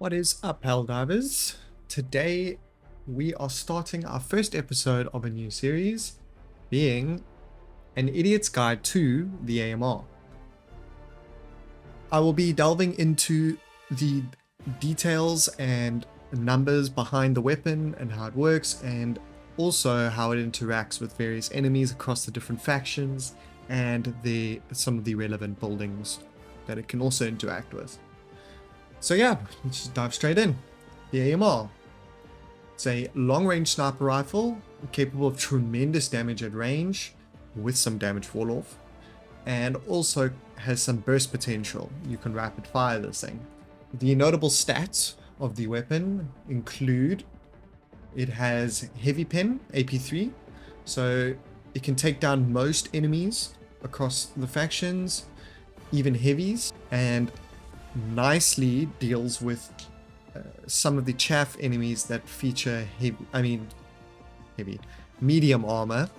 What is up, Helldivers? Today we are starting our first episode of a new series, being An Idiot's Guide to the AMR. I will be delving into the details and numbers behind the weapon and how it works, and also how it interacts with various enemies across the different factions and some of the relevant buildings that it can also interact with. So yeah, let's just dive straight in. The AMR. It's a long-range sniper rifle capable of tremendous damage at range with some damage fall off, and also has some burst potential. You can rapid fire this thing. The notable stats of the weapon include it has heavy pen, AP3, so it can take down most enemies across the factions, even heavies, and nicely deals with some of the chaff enemies that feature medium armor.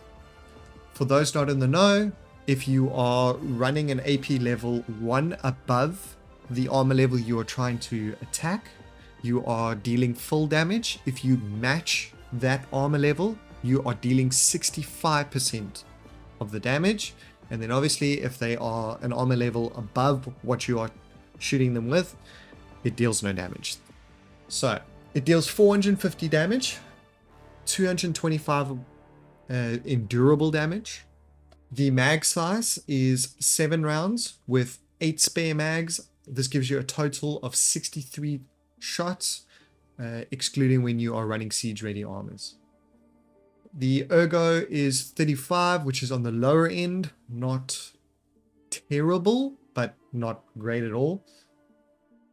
For those not in the know, if you are running an AP level 1 above the armor level you are trying to attack, you are dealing full damage. If you match that armor level, you are dealing 65% of the damage. And then obviously if they are an armor level above what you are shooting them with, it deals no damage. So it deals 450 damage, 225 endurable damage. The mag size is 7 rounds with 8 spare mags. This gives you a total of 63 shots, excluding when you are running siege ready armors. The ergo is 35, which is on the lower end, not terrible, but not great at all.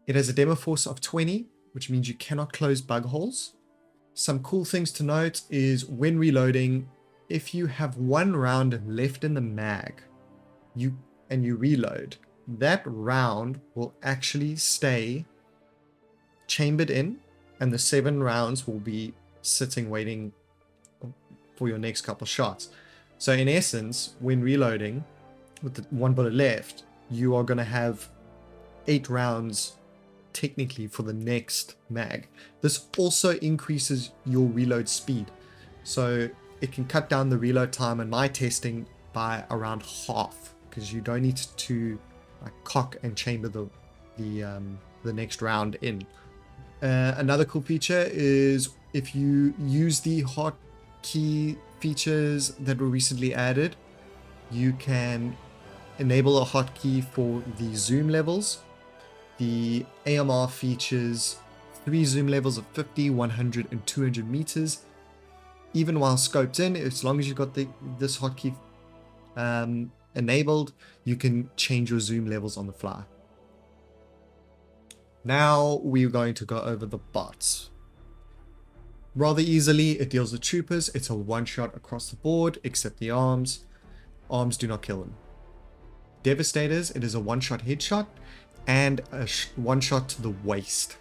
It has a demo force of 20, which means you cannot close bug holes. Some cool things to note is when reloading, if you have 1 round left in the mag, you reload, that round will actually stay chambered in, and the 7 rounds will be sitting waiting for your next couple shots. So in essence, when reloading with the 1 bullet left, you are going to have 8 rounds technically for the next mag. This also increases your reload speed, so it can cut down the reload time in my testing by around half, because you don't need to cock and chamber the next round in. Another cool feature is if you use the hotkey features that were recently added, you can enable a hotkey for the zoom levels. The AMR features 3 zoom levels of 50, 100, and 200 meters. Even while scoped in, as long as you've got this hotkey enabled, you can change your zoom levels on the fly. Now we're going to go over the bots. Rather easily, it deals with troopers. It's a one-shot across the board, except the arms. Arms do not kill them. Devastators, it is a one-shot headshot and a one-shot to the waist.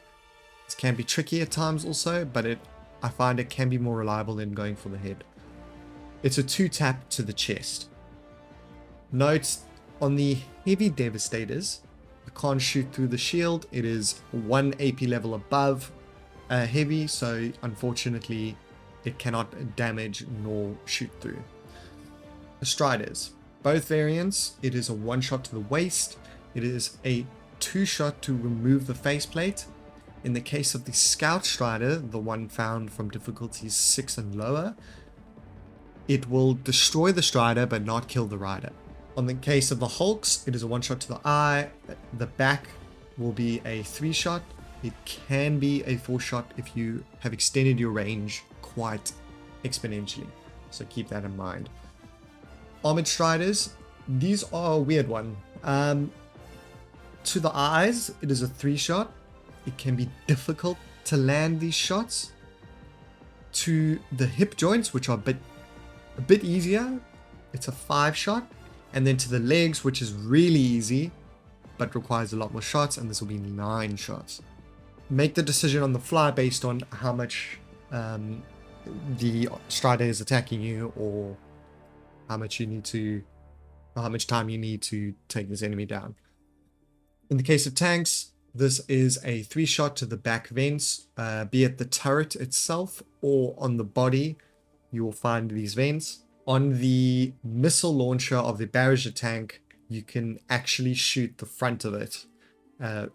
This can be tricky at times also, but I find it can be more reliable than going for the head. It's a 2-tap to the chest. Note on the heavy devastators, you can't shoot through the shield. It is 1 AP level above heavy, so unfortunately it cannot damage nor shoot through. The Striders, both variants, it is a 1-shot to the waist. It is a 2-shot to remove the faceplate. In the case of the Scout Strider, the one found from difficulties 6 and lower, it will destroy the Strider but not kill the rider. On the case of the Hulks, it is a 1-shot to the eye. The back will be a 3-shot. It can be a 4-shot if you have extended your range quite exponentially, so keep that in mind. Armored Striders, these are a weird one. To the eyes, it is a 3-shot. It can be difficult to land these shots. To the hip joints, which are a bit easier, it's a 5-shot. And then to the legs, which is really easy, but requires a lot more shots, and this will be 9 shots. Make the decision on the fly based on how much the Strider is attacking you, or how much time you need to take this enemy down. In the case of tanks, This is a 3-shot to the back vents, be it the turret itself or on the body. You will find these vents. On the missile launcher of the barrage tank, you can actually shoot the front of it.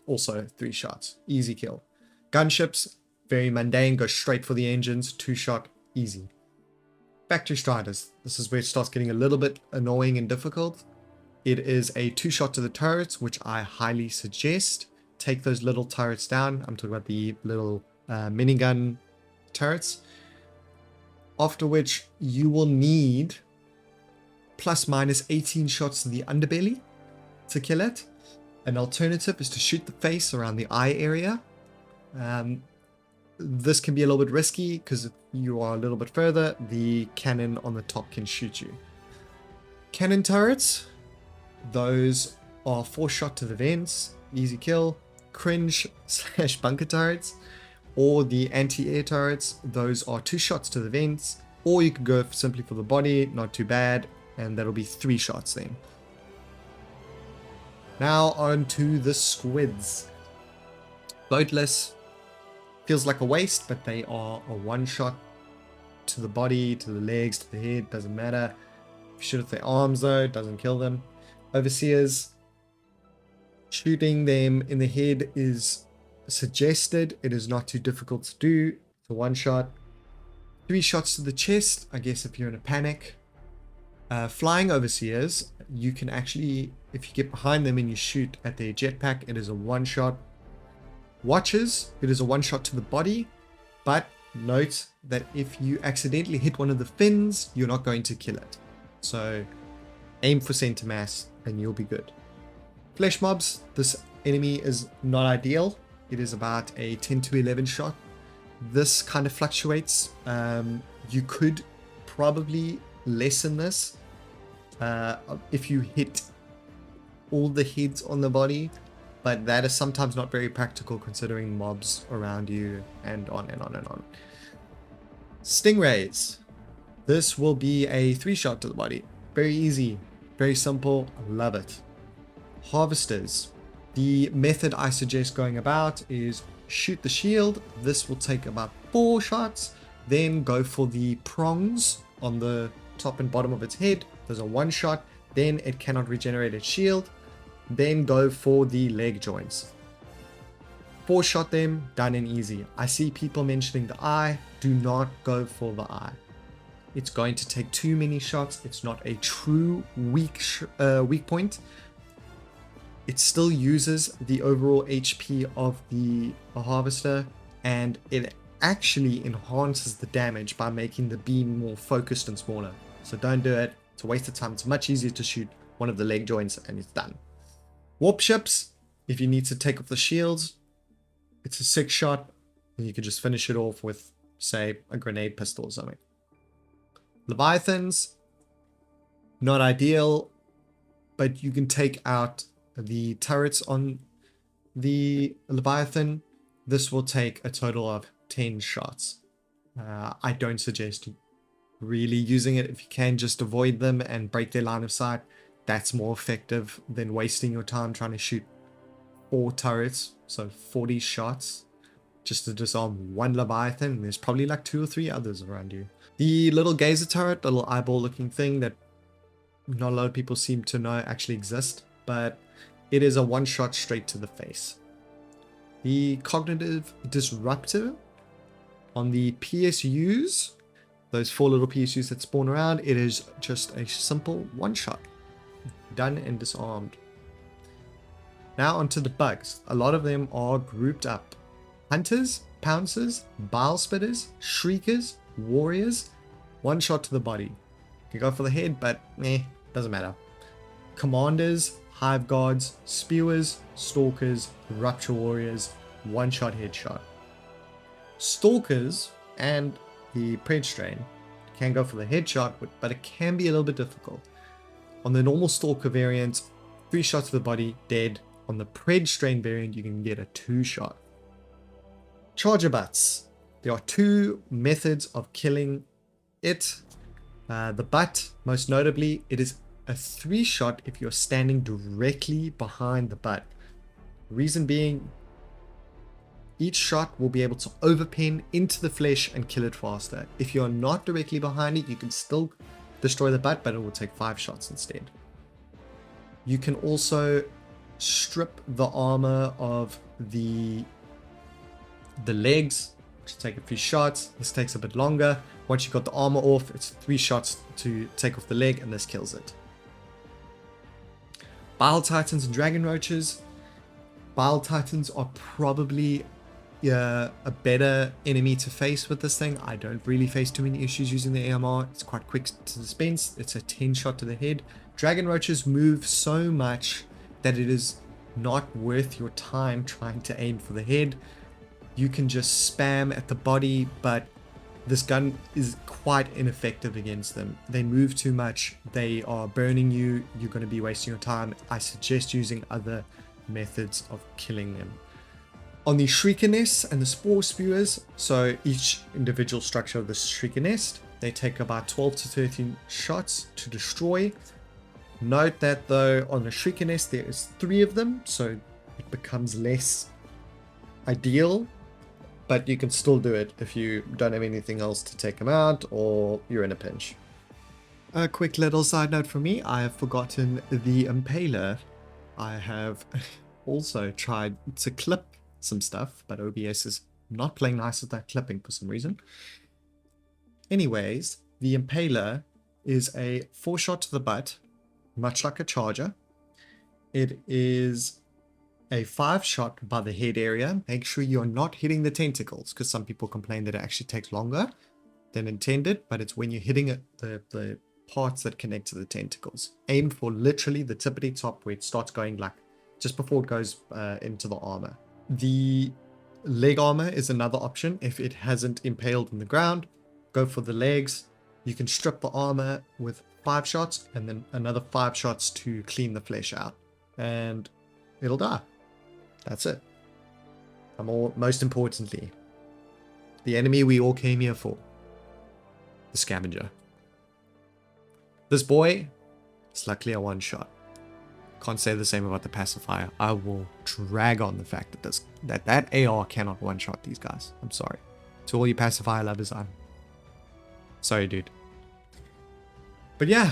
Also 3 shots, easy kill. Gunships, very mundane, go straight for the engines, 2-shot, easy. Factory Striders, this is where it starts getting a little bit annoying and difficult. It is a 2-shot to the turrets, which I highly suggest. Take those little turrets down. I'm talking about the little minigun turrets. After which you will need plus minus 18 shots to the underbelly to kill it. An alternative is to shoot the face around the eye area. This can be a little bit risky because if you are a little bit further, the cannon on the top can shoot you. Cannon turrets, those are 4-shot to the vents, easy kill. Cringe / bunker turrets, or the anti-air turrets, those are 2 shots to the vents, or you could go simply for the body, not too bad, and that'll be 3 shots then. Now on to the squids. Boatless, feels like a waste, but they are a 1-shot to the body, to the legs, to the head, doesn't matter. If you shoot at their arms though, it doesn't kill them. Overseers, shooting them in the head is suggested. It is not too difficult to do. It's a 1-shot. 3 shots to the chest, I guess if you're in a panic. Flying overseers, you can actually, if you get behind them and you shoot at their jetpack, it is a 1-shot. Watchers, it is a 1-shot to the body, but note that if you accidentally hit one of the fins, you're not going to kill it. So aim for center mass and you'll be good. Flesh mobs, this enemy is not ideal. It is about a 10 to 11 shot. This kind of fluctuates. You could probably lessen this if you hit all the heads on the body, but that is sometimes not very practical considering mobs around you and on and on and on. Stingrays. This will be a 3-shot to the body. Very easy, very simple, I love it. Harvesters. The method I suggest going about is shoot the shield. This will take about 4 shots. Then go for the prongs on the top and bottom of its head. There's a 1-shot. Then it cannot regenerate its shield. Then go for the leg joints. 4-shot them, done and easy. I see people mentioning the eye. Do not go for the eye. It's going to take too many shots. It's not a true weak point. It still uses the overall HP of the harvester, and it actually enhances the damage by making the beam more focused and smaller. So don't do it. It's a waste of time. It's much easier to shoot one of the leg joints and it's done. Warp ships, if you need to take off the shields, it's a 6-shot and you can just finish it off with, say, a grenade pistol or something. Leviathans, not ideal, but you can take out the turrets on the Leviathan. This will take a total of 10 shots. I don't suggest really using it. If you can just avoid them and break their line of sight, that's more effective than wasting your time trying to shoot 4 turrets, so 40 shots just to disarm 1 Leviathan. There's probably like 2 or 3 others around you. The little gazer turret, little eyeball looking thing that not a lot of people seem to know actually exists, but it is a 1-shot straight to the face. The cognitive disruptor on the PSUs, those 4 little PSUs that spawn around, it is just a simple 1-shot. Done and disarmed. Now onto the bugs. A lot of them are grouped up. Hunters, pouncers, bile spitters, shriekers, warriors, 1-shot to the body. You can go for the head, but doesn't matter. Commanders, hive guards, spewers, stalkers, rupture warriors, 1-shot headshot. Stalkers and the pred strain can go for the headshot, but it can be a little bit difficult. On the normal stalker variant, 3 shots to the body, dead. On the pred strain variant, you can get a 2-shot. Charger butts. There are 2 methods of killing it. The butt, most notably, it is a 3-shot if you're standing directly behind the butt. Reason being, Each shot will be able to overpin into the flesh and kill it faster. If you're not directly behind it, you can still destroy the butt, but it will take 5 shots instead. You can also strip the armor of the legs, which take a few shots. This takes a bit longer. Once you've got the armor off, it's 3 shots to take off the leg, and this kills it. Bile Titans and Dragon Roaches. Bile Titans are probably a better enemy to face with this thing. I don't really face too many issues using the AMR. It's quite quick to dispense. It's a 10 shot to the head. Dragon Roaches move so much that it is not worth your time trying to aim for the head. You can just spam at the body, but this gun is quite ineffective against them. They move too much. They are burning you. You're going to be wasting your time. I suggest using other methods of killing them. On the Shrieker Nests and the Spore Spewers, so each individual structure of the Shrieker Nest, they take about 12 to 13 shots to destroy. Note that though on the Shrieker Nest there is 3 of them, so it becomes less ideal, but you can still do it if you don't have anything else to take them out or you're in a pinch. A quick little side note from me, I have forgotten the Impaler. I have also tried to clip some stuff, but OBS is not playing nice with that clipping for some reason. Anyways, the Impaler is a 4 shot to the butt, much like a charger. It is a 5 shot by the head area. Make sure you're not hitting the tentacles, because some people complain that it actually takes longer than intended, but it's when you're hitting it, the parts that connect to the tentacles. Aim for literally the tippity top where it starts going, like just before it goes into the armor. The leg armor is another option. If it hasn't impaled in the ground, go for the legs. You can strip the armor with 5 shots and then another 5 shots to clean the flesh out, and it'll die. That's it. Most importantly, the enemy we all came here for, the scavenger. This boy is luckily a 1 shot. Can't say the same about the pacifier. I will drag on the fact that that AR cannot 1 shot these guys. I'm sorry. To all you pacifier lovers, I'm sorry, dude. But yeah,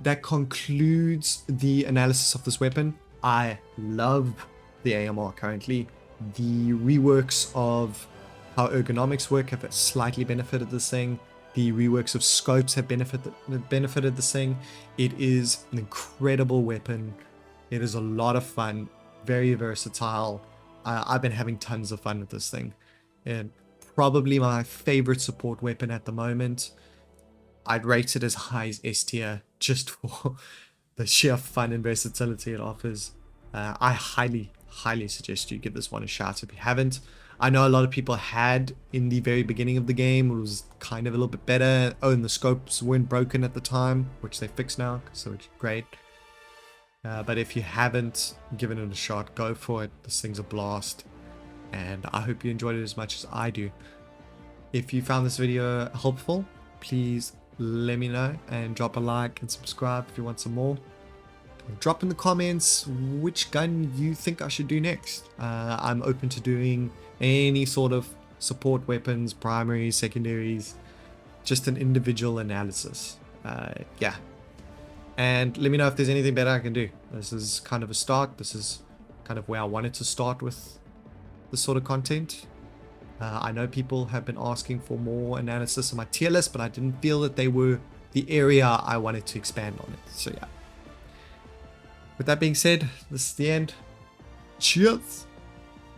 that concludes the analysis of this weapon. I love the AMR currently. The reworks of how ergonomics work have slightly benefited this thing. The reworks of scopes have benefited this thing. It is an incredible weapon. It is a lot of fun, very versatile. I've been having tons of fun with this thing. And probably my favorite support weapon at the moment. I'd rate it as high as S tier just for the sheer fun and versatility it offers. I highly suggest you give this one a shot if you haven't. I know a lot of people had in the very beginning of the game. It was kind of a little bit better. Oh, and the scopes weren't broken at the time, which they fixed now, so it's great. But if you haven't given it a shot, go for it. This thing's a blast, and I hope you enjoyed it as much as I do. If you found this video helpful, please let me know and drop a like and subscribe if you want some more. Drop in the comments which gun you think I should do next. I'm open to doing any sort of support weapons, primaries, secondaries, just an individual analysis. Yeah. And let me know if there's anything better I can do. This is kind of a start. This is kind of where I wanted to start with this sort of content. I know people have been asking for more analysis on my tier list, but I didn't feel that they were the area I wanted to expand on it. So yeah. With that being said, this is the end. Cheers!